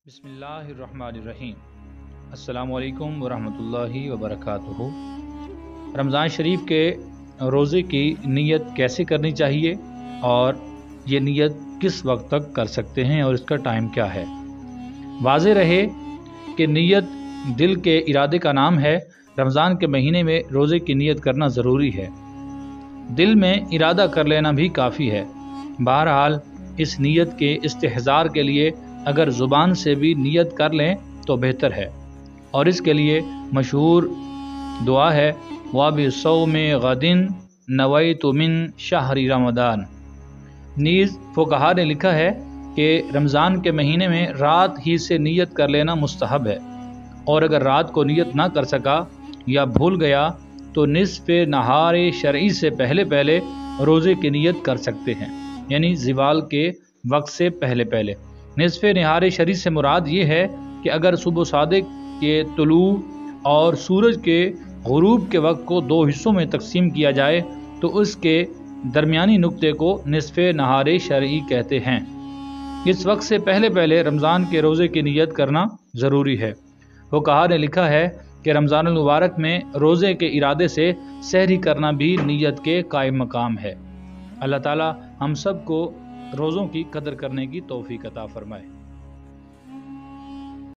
बिस्मिल्लाहिर्रहमानिर्रहीम। अस्सलामु अलैकुम वरहमतुल्लाहि वबरकातुहू। रमज़ान शरीफ के रोज़े की नीयत कैसे करनी चाहिए और ये नीयत किस वक्त तक कर सकते हैं और इसका टाइम क्या है। वाज़े रहे कि नीयत दिल के इरादे का नाम है। रमज़ान के महीने में रोज़े की नीयत करना ज़रूरी है। दिल में इरादा कर लेना भी काफ़ी है। बहरहाल इस नीयत के इस्तेहज़ार के लिए अगर ज़ुबान से भी नीयत कर लें तो बेहतर है, और इसके लिए मशहूर दुआ है वबिस्सौम गदिन नवैतु मिन शहरी रमदान। नीज़ फुक़हा ने लिखा है कि रमज़ान के महीने में रात ही से नीयत कर लेना मुस्तहब है, और अगर रात को नीयत ना कर सका या भूल गया तो निस्फ़ नहार शरई से पहले पहले रोज़े की नीयत कर सकते हैं, यानी ज़िवाल के वक्त से पहले पहले। निस्फ़ नहार शरई से मुराद ये है कि अगर सुबह सादिक के तुलू और सूरज के गुरूब के वक्त को दो हिस्सों में तकसीम किया जाए तो उसके दरमियानी नुक्ते को निस्फ़ नहार शरई कहते हैं। इस वक्त से पहले पहले रमज़ान के रोज़े की नीयत करना ज़रूरी है। फुक़हा ने लिखा है कि रमज़ानुल मुबारक में रोज़े के इरादे से सहरी करना भी नीयत के कायम मकाम है। अल्लाह ताला हम सब को रोज़ों की कदर करने की तौफ़ीक़ अता फ़रमाए।